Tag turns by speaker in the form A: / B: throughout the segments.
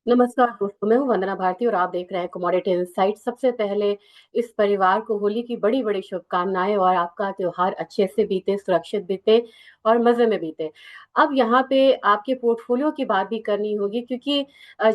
A: नमस्कार दोस्तों, मैं हूँ वंदना भारती और आप देख रहे हैं कमोडिटी इनसाइट। सबसे पहले इस परिवार को होली की बड़ी बड़ी शुभकामनाएं और आपका त्योहार अच्छे से बीते, सुरक्षित बीते और मजे में बीते। अब यहाँ पे आपके पोर्टफोलियो की बात भी करनी होगी क्योंकि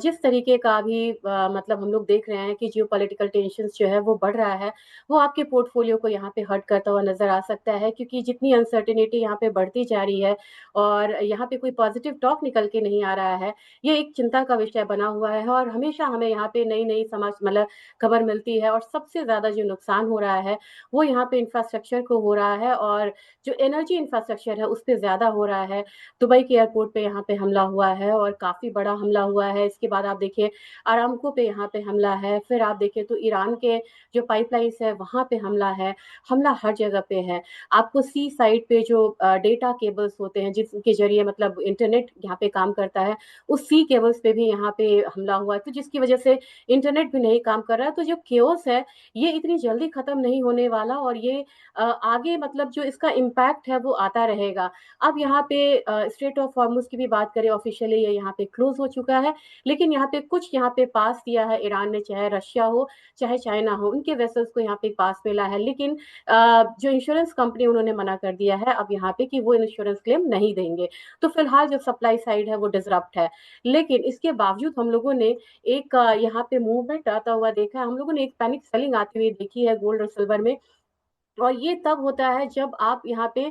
A: जिस तरीके का भी मतलब हम लोग देख रहे हैं कि जियो पॉलिटिकल टेंशन जो है वो बढ़ रहा है, वो आपके पोर्टफोलियो को यहाँ पे हर्ट करता हुआ नजर आ सकता है क्योंकि जितनी अनसर्टिनिटी यहाँ पे बढ़ती जा रही है और यहाँ पे कोई पॉजिटिव टॉक निकल के नहीं आ रहा है, ये एक चिंता का विषय बना हुआ है। और हमेशा हमें यहाँ पे नई नई समाज मतलब खबर मिलती है और सबसे ज्यादा जो नुकसान हो रहा है वो यहाँ पे इंफ्रास्ट्रक्चर को हो रहा है और जो एनर्जी इंफ्रास्ट्रक्चर है उस पे ज्यादा हो रहा है। दुबई के एयरपोर्ट पे यहाँ पे हमला हुआ है और काफी बड़ा हमला हुआ है। इसके बाद आप देखिए अरामको पे यहाँ पे हमला है, फिर आप देखिए तो ईरान के जो पाइपलाइंस है वहां पे हमला है। हमला हर जगह पे है। आपको सी साइड पे जो डेटा केबल्स होते हैं जिसके जरिए मतलब इंटरनेट यहाँ पे काम करता है, उस सी केबल्स पे भी यहाँ पे हमला हुआ है, तो जिसकी वजह से इंटरनेट भी नहीं काम कर रहा है। तो जो केओस है ये इतनी जल्दी खत्म नहीं होने वाला और ये आगे मतलब जो इसका इम्पैक्ट है वो आता रहेगा। अब यहाँ पे स्ट्रेट ऑफ हॉर्मुज की भी बात करें, ऑफिशियली ये यहाँ पे क्लोज हो चुका है, लेकिन यहाँ पे कुछ यहाँ पे पास दिया है ईरान ने, चाहे रशिया हो चाहे चाइना हो, उनके वेसल्स को यहाँ पे पास मिला है। लेकिन जो इंश्योरेंस कंपनी उन्होंने मना कर दिया है अब यहाँ पे कि वो इंश्योरेंस क्लेम नहीं देंगे। तो फिलहाल जो सप्लाई साइड है वो डिसरप्ट है। लेकिन इसके बावजूद हम लोगों ने एक यहाँ पे मूवमेंट आता हुआ देखा है, हम लोगों ने एक पैनिक सेलिंग आती हुई देखी है गोल्ड और सिल्वर में। और ये तब होता है जब आप यहाँ पे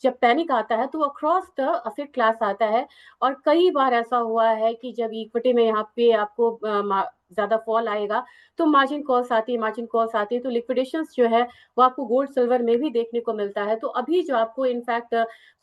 A: जब पैनिक आता है तो अक्रॉस द असेट क्लास आता है। और कई बार ऐसा हुआ है कि जब इक्विटी में यहाँ पे आपको ज्यादा फॉल आएगा तो मार्जिन कॉल्स आती है, तो लिक्विडेशंस जो है वो आपको गोल्ड सिल्वर में भी देखने को मिलता है। तो अभी जो आपको इनफैक्ट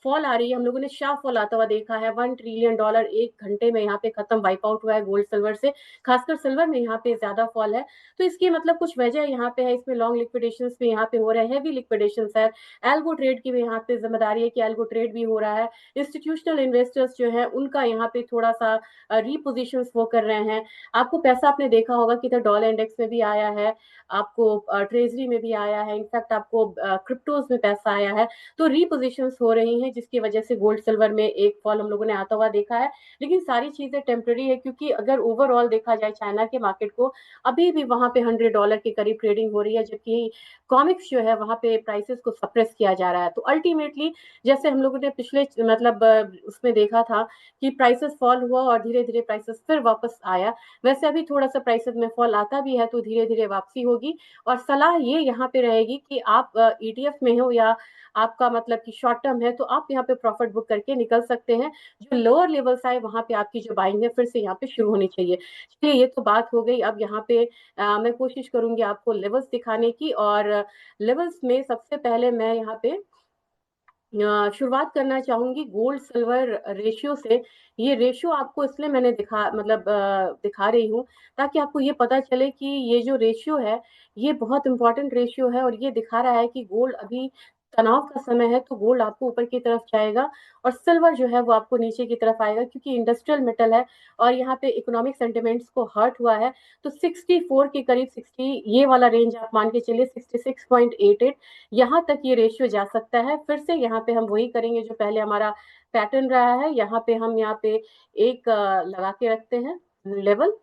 A: फॉल आ रही है, हम लोगों ने शार्प फॉल आता हुआ देखा है। $1 ट्रिलियन एक घंटे में यहाँ पे खत्म, वाइप आउट हुआ है गोल्ड सिल्वर से। खासकर सिल्वर में यहाँ पे ज्यादा फॉल है। तो इसकी मतलब कुछ वजह यहाँ पे है, इसमें लॉन्ग लिक्विडेशन भी यहाँ पे हो रहे हैं, हैवी लिक्विडेशन है। एल्गो ट्रेड की भी यहाँ पे जिम्मेदारी है कि एल्गो ट्रेड भी हो रहा है। इंस्टीट्यूशनल इन्वेस्टर्स जो है उनका यहाँ पे थोड़ा सा रीपोजिशन वो कर रहे हैं। आपको पैसा आपने देखा होगा कि इधर डॉलर इंडेक्स में भी आया है, आपको ट्रेजरी में भी आया है, इनफैक्ट आपको क्रिप्टोज में पैसा आया है। तो रीपोजिशन हो रही हैं जिसकी वजह से गोल्ड सिल्वर में एक फॉल हम लोगों ने आता हुआ देखा है। लेकिन सारी चीजें टेम्पररी है क्योंकि अगर ओवरऑल देखा जाए चाइना के मार्केट को, अभी भी वहां पे $100 के करीब ट्रेडिंग हो रही है, जबकि कॉमिक्स जो है वहां पे प्राइसेस को सप्रेस किया जा रहा है। तो अल्टीमेटली जैसे हम लोगों ने पिछले मतलब उसमें देखा था कि प्राइसेस फॉल हुआ और धीरे धीरे प्राइसेस फिर वापस आया, वैसे अभी थोड़ा सा प्राइसेस में फॉल आता भी है तो धीरे धीरे वापसी होगी। और सलाह ये यहाँ पे रहेगी कि आप ईटीएफ में हो या आपका मतलब कि शॉर्ट टर्म है तो आप यहाँ पे प्रॉफिट बुक करके निकल सकते हैं। जो लोअर लेवल्स आए वहां पे आपकी जो बाइंग है फिर से यहाँ पे शुरू होनी चाहिए। चलिए ये तो बात हो गई। अब यहाँ पे मैं कोशिश करूंगी आपको लेवल्स दिखाने की, और लेवल्स में सबसे पहले मैं यहाँ पे शुरुआत करना चाहूंगी गोल्ड सिल्वर रेशियो से। ये रेशियो आपको इसलिए मैंने दिखा रही हूँ ताकि आपको ये पता चले कि ये जो रेशियो है ये बहुत इंपॉर्टेंट रेशियो है और ये दिखा रहा है कि गोल्ड अभी तनाव का समय है तो गोल्ड आपको ऊपर की तरफ जाएगा और सिल्वर जो है वो आपको नीचे की तरफ आएगा क्योंकि इंडस्ट्रियल मेटल है और यहाँ पे इकोनॉमिक सेंटिमेंट्स को हर्ट हुआ है। तो 64 के करीब 60 ये वाला रेंज आप मान के चलिए, 66.88 यहाँ तक ये रेशियो जा सकता है। फिर से यहाँ पे हम वही करेंगे जो पहले हमारा पैटर्न रहा है। यहाँ पे हम यहाँ पे एक लगा के रखते हैं लेवल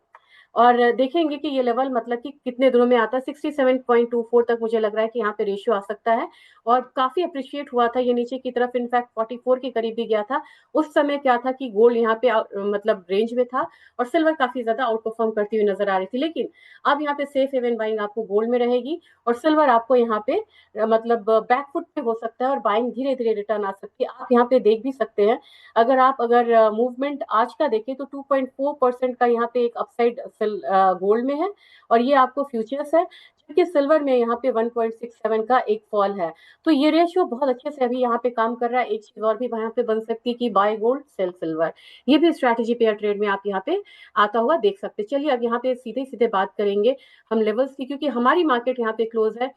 A: और देखेंगे कि ये लेवल मतलब कि कितने दिनों में आता है। 67.24 तक मुझे लग रहा है कि यहाँ पे रेशियो आ सकता है और काफी अप्रिशिएट हुआ था ये नीचे की तरफ, इनफैक्ट 44 के करीब भी गया था। उस समय क्या था कि गोल्ड यहाँ पे मतलब रेंज में था और सिल्वर काफी ज्यादा आउट परफॉर्म करती हुई नजर आ रही थी। लेकिन अब यहाँ पे सेफ हेवन बाइंग आपको गोल्ड में रहेगी और सिल्वर आपको यहाँ पे मतलब बैकफुट पे हो सकता है और बाइंग धीरे धीरे रिटर्न आ सकती है। आप यहाँ पे देख भी सकते हैं, अगर मूवमेंट आज का देखें तो 2.4% का यहाँ पे एक अपसाइड गोल्ड में है और ये आपको फ्यूचर्स है, जबकि सिल्वर में यहाँ पे 1.67 का एक फॉल है। तो ये रेशियो बहुत अच्छे से अभी यहाँ पे काम कर रहा है। एक चीज और भी यहाँ पे बन सकती है कि बाय गोल्ड सेल सिल्वर, ये भी स्ट्रैटेजी पेयर ट्रेड में आप यहाँ पे आता हुआ देख सकते हैं। चलिए अब यहाँ पे सीधे सीधे बात करेंगे हम लेवल्स की, क्योंकि हमारी मार्केट यहाँ पे क्लोज है,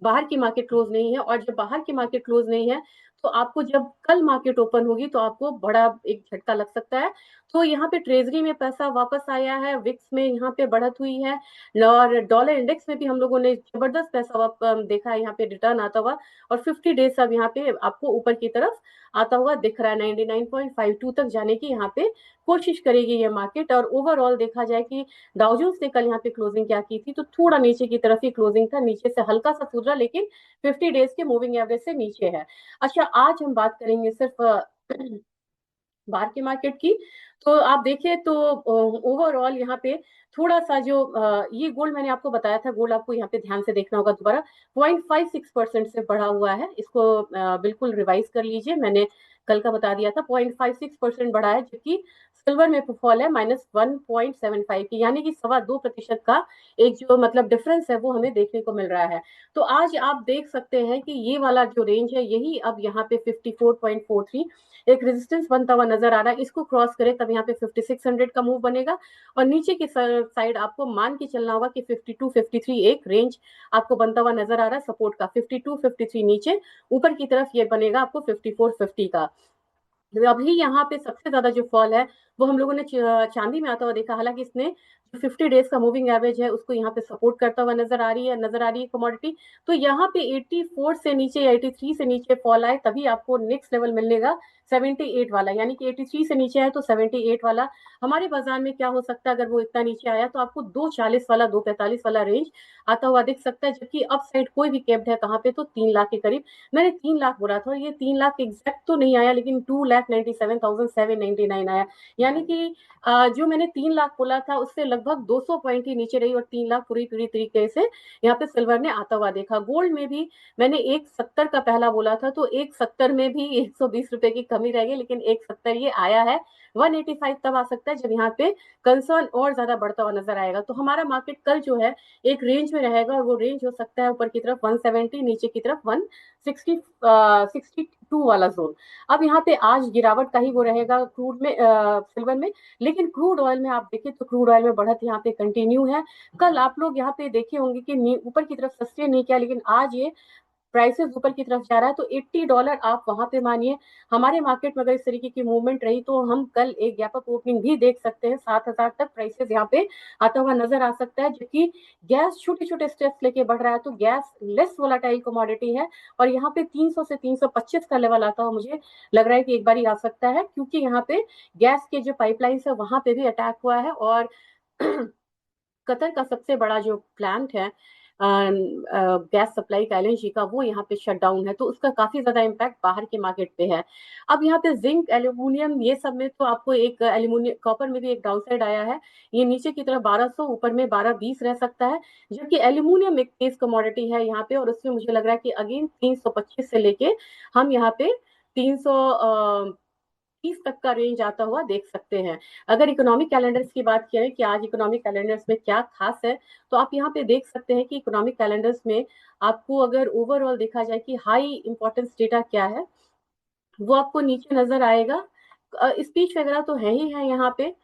A: बाहर की मार्केट क्लोज नहीं है। और जब बाहर की मार्केट क्लोज नहीं है तो आपको जब कल मार्केट ओपन होगी तो आपको बड़ा एक झटका लग सकता है। तो यहाँ पे ट्रेजरी में पैसा वापस आया है, विक्स में यहाँ पे बढ़त हुई है, और डॉलर इंडेक्स में भी हम लोगों ने जबरदस्त पैसा देखा है यहाँ पे रिटर्न आता हुआ। और 50 डेज अब यहाँ पे आपको ऊपर की तरफ आता हुआ दिख रहा है, 99.52 तक जाने की यहाँ पे कोशिश करेगी ये मार्केट। और ओवरऑल देखा जाए कि डाउजोन्स ने कल यहाँ पे क्लोजिंग क्या की थी, तो थोड़ा नीचे की तरफ ही क्लोजिंग था, नीचे से हल्का सा सुधरा, लेकिन 50 डेज के मूविंग एवरेज से नीचे है। अच्छा, आज हम बात करेंगे सिर्फ बाहर के मार्केट की। तो आप देखिए तो ओवरऑल यहाँ पे थोड़ा सा जो ये गोल्ड मैंने आपको बताया था, गोल्ड आपको यहाँ पे ध्यान से देखना होगा दोबारा, 0.56% से बढ़ा हुआ है, इसको बिल्कुल रिवाइज कर लीजिए, मैंने कल का बता दिया था 0.56% बढ़ा है, जबकि सिल्वर में फॉल है -1.75 की, यानी कि 2.25% का एक जो मतलब डिफरेंस है वो हमें देखने को मिल रहा है। तो आज आप देख सकते हैं कि ये वाला जो रेंज है यही अब यहाँ पे 54.43 एक रेजिस्टेंस बनता हुआ नजर आ रहा है, इसको क्रॉस करे तब यहाँ पे 5600 का मूव बनेगा। और नीचे की साइड आपको मान के चलना होगा कि 52-53 एक रेंज आपको बनता हुआ नजर आ रहा है सपोर्ट का, 52-53 नीचे, ऊपर की तरफ ये बनेगा आपको 54-50 का। अभी यहाँ पे सबसे ज्यादा जो फॉल है वो हम लोगों ने चांदी में आता हुआ देखा, हालांकि इसने जो 50 डेज का मूविंग एवरेज है उसको यहाँ पे सपोर्ट करता हुआ नजर आ रही है कमोडिटी। तो यहाँ पे 84 से नीचे या 83 से नीचे फॉल आए तभी आपको नेक्स्ट लेवल मिलेगा 78 वाला, यानी कि 83 से नीचे है तो 78 वाला। हमारे बाजार में क्या हो सकता है, अगर वो इतना नीचे आया तो आपको 240 वाला 245 वाला रेंज आता हुआ दिख सकता है, जबकि अप साइड कोई भी कैप्ड है कहाँ पे, तो 3 लाख के करीब। मैंने 3 लाख बोला था और ये 3 लाख एग्जैक्ट तो नहीं आया, लेकिन 2,97,799 आया, यानी कि जो मैंने 3 लाख बोला था उससे लगभग 200 पॉइंट ही नीचे रही, और 3 लाख पूरी पूरी तरीके से यहाँ पे सिल्वर ने आता हुआ देखा। गोल्ड में भी मैंने 170 का पहला बोला था, तो 170 में भी 120 रुपए की कमी रह गई, लेकिन 170 ये आया है। 185 तब आ सकता है जब यहाँ पे कंसर्न और ज्यादा बढ़ता हुआ नजर आएगा। तो हमारा मार्केट कल जो है एक रेंज में रहेगा, और वो रेंज हो सकता है ऊपर की तरफ 170, नीचे की तरफ 162 वाला जोन। अब यहाँ पे आज गिरावट का ही वो रहेगा क्रूड में, सिल्वर में। लेकिन क्रूड ऑयल में आप देखें तो क्रूड ऑयल में बढ़त यहाँ पे कंटिन्यू है। कल आप लोग यहाँ पे देखे होंगे कि ऊपर की तरफ सस्टेन नहीं किया, लेकिन आज ये प्राइसेस ऊपर की तरफ जा रहा है, तो $80 आप वहां पे मानिए। हमारे मार्केट में अगर इस तरीके की मूवमेंट रही तो हम कल एक गैप अप ओपनिंग भी देख सकते हैं, 7,000 तक प्राइसेस यहाँ पे आता हुआ नजर आ सकता है, जबकि गैस छोटे छोटे स्टेप्स लेके बढ़ रहा है, तो गैस लेस वोलाटाइल कमोडिटी है। और यहाँ पे 300 से 325 का लेवल आता हुआ मुझे लग रहा है कि एक बार ही आ सकता है, क्योंकि यहाँ पे गैस के जो पाइपलाइन है वहां पे भी अटैक हुआ है, और कतर का सबसे बड़ा जो प्लांट है गैस सप्लाई का, एलएनजी का, वो यहाँ पे शट डाउन है, तो उसका काफी ज्यादा इम्पैक्ट बाहर के मार्केट पे है। अब यहाँ पे जिंक, एल्यूमिनियम, ये सब में तो आपको एक एल्यूमिनियम, कॉपर में भी एक डाउनसाइड आया है, ये नीचे की तरफ 1200, ऊपर में 1220 रह सकता है, जबकि एल्यूमिनियम एक तेज कमोडिटी है यहाँ पे, और उसमें मुझे लग रहा है कि अगेन 325 से लेके हम यहाँ पे 330 तक का रेंज आता हुआ देख सकते हैं। अगर इकोनॉमिक कैलेंडर्स की बात करें कि आज इकोनॉमिक कैलेंडर्स में क्या खास है, तो आप यहाँ पे देख सकते हैं कि इकोनॉमिक कैलेंडर्स में आपको अगर ओवरऑल देखा जाए कि हाई इंपॉर्टेंस डेटा क्या है, वो आपको नीचे नजर आएगा। स्पीच वगैरह तो है ही है यहाँ पे,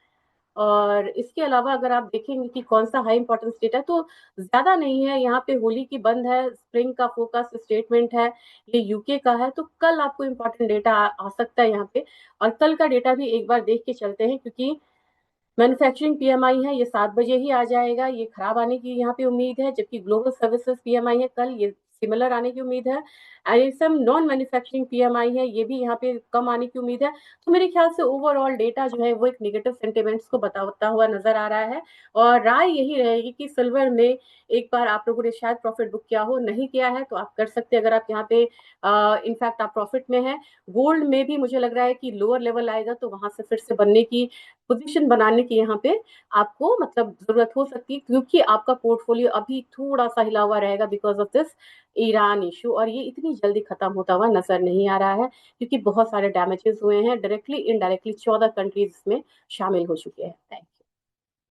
A: और इसके अलावा अगर आप देखेंगे कि कौन सा हाई इंपॉर्टेंस डेटा है, तो ज्यादा नहीं है यहाँ पे। होली की बंद है, स्प्रिंग का फोकस स्टेटमेंट है, ये यूके का है, तो कल आपको इंपॉर्टेंट डेटा आ सकता है यहाँ पे। और कल का डेटा भी एक बार देख के चलते हैं, क्योंकि मैन्युफैक्चरिंग पीएमआई है, ये 7 बजे ही आ जाएगा, ये खराब आने की यहाँ पे उम्मीद है, जबकि ग्लोबल सर्विसेज पीएमआई है कल, ये सिमिलर आने की उम्मीद है। आईएसएम नॉन मैन्युफैक्चरिंग पीएमआई है, ये भी यहाँ पे कम आने की उम्मीद है। तो मेरे ख्याल से ओवरऑल डेटा जो है वो एक नेगेटिव सेंटिमेंट्स को बताता हुआ नजर आ रहा है, और राय यही रहेगी कि सिल्वर में एक बार आप लोगों ने शायद प्रॉफिट बुक किया हो, नहीं किया है तो आप कर सकते हैं, अगर आप यहाँ पे इनफैक्ट आप प्रॉफिट में है। गोल्ड में भी मुझे लग रहा है कि लोअर लेवल आएगा तो वहां से फिर से बनने की, पोजीशन बनाने की यहाँ पे आपको मतलब जरूरत हो सकती है, क्योंकि आपका पोर्टफोलियो अभी थोड़ा सा हिला हुआ रहेगा because of this Iran issue, और ये इतनी जल्दी खत्म होता हुआ नजर नहीं आ रहा है, क्योंकि बहुत सारे डैमेजेस हुए हैं, डायरेक्टली इनडायरेक्टली 14 कंट्रीज में शामिल हो चुके हैं। थैंक